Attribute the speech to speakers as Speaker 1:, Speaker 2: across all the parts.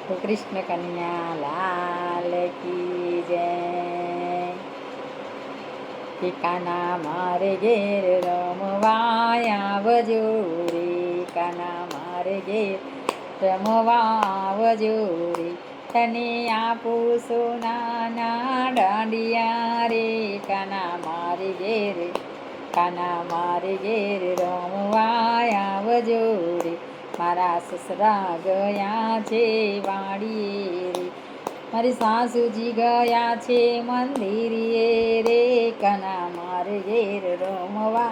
Speaker 1: તો કૃષ્ણ કન્યા લાલ કી જય. કે કાના મારે ઘેર રમવા આવજો રે, કાના મારે ઘેર રમવા આવજો રે. તને આપું સોનાના દાંડિયા રે, કાના મારે ઘેર, કાના મારે ઘેર રમવા આવજો રે. મારા સસરા ગયા છે વાડીએ રે, મારી સાસુજી ગયા છે મંદિરે રે, કાના મારે ઘેર રમવા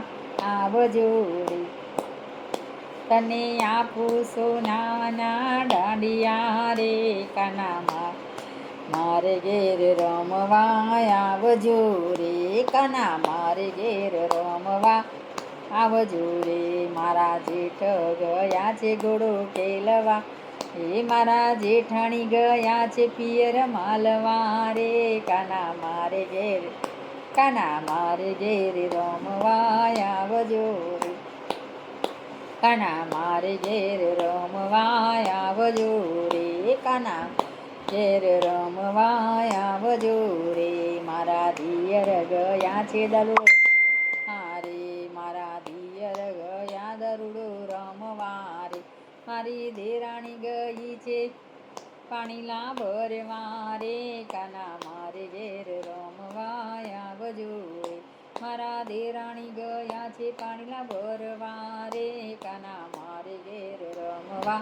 Speaker 1: આવજો રે. તને આપું સોનાના દાંડિયા રે, કાના મારે ઘેર રમવા આવજો રે, કાના મારે ઘેર રમવા આવજો રે. મારા જેઠ ગયા છે ઘોડો ખેલવા, એ મારા જેઠાણી ગયા છે પિયર માલવા રે, કાના મારે ઘેર, કાના મારે ઘેર રમવા આવજો રે, કાના મારે ઘેર રમવા આવજો રે, કાના ઘેર રમવા આવજો રે. મારા દિયર ગયા છે દરુડો, હારે મારા દિયર ગયા દરુડો રમવા રે. મારી દેરાણી ગઈ છે પાણીલા ભરવા રે, કાના મારે ઘેર રમવા આવજો રે. મારા દેરાણી ગયા છે પાણીલા ભરવા રે, કાના મારે ઘેર રમવા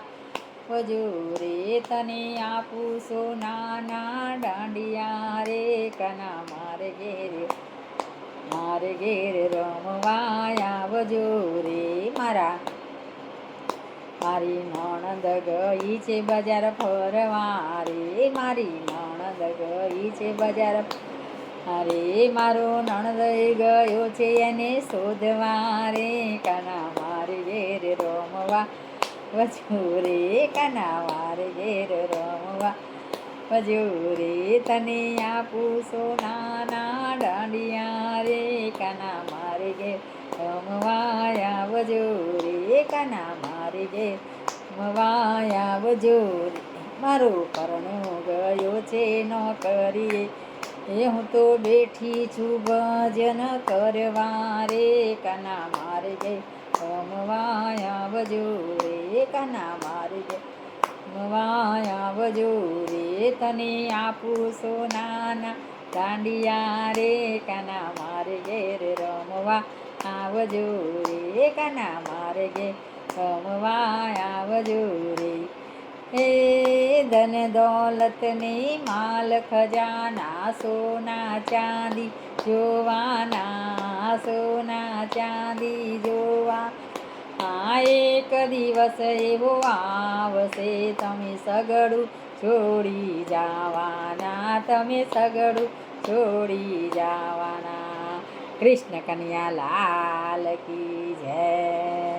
Speaker 1: આવજો રે. તને આપું સોનાના દાંડિયા રે, કાના મારે ઘેર, મારે ઘેર રમવા આવજો રે. મારી નણંદ ગઈ છે બજાર ફરવા રે, મારી નણંદ ગઈ છે બજાર, અરે મારો નણંદ ગયો છે એને શોધવા રે, કાના મારે ઘેર રમવા આવજો રે, કાના મારે ઘેર રમવા આવજો રે. તને આપું સોનાના દાંડિયા રે, કાના મારે ઘેર રમવા આવજો રે, કાના મારે ઘેર રમવા આવજો રે. મારો પરણો ગયો છે નોકરીએ, એ હું તો બેઠી છું ભજન કરવા રે, કાના મારે ઘેર રમવા આવજો રે, કાના મારે ઘેર રમવા આવજો રે. તને આપું સોનાના દાંડિયા રે, કાના મારે ઘેર રમવા આવજો રે, કાના મારે ઘેર રમવા આવજો રે. હે ધન દોલતની માલ ખજાના, સોના ચાંદી જોવાના, સોના ચાંદી જોવા. આ એક દિવસ એવો આવશે તમે સગડું છોડી જવાના, તમે સગડું છોડી જવાના. કૃષ્ણ કન્યા લાલ કી જય.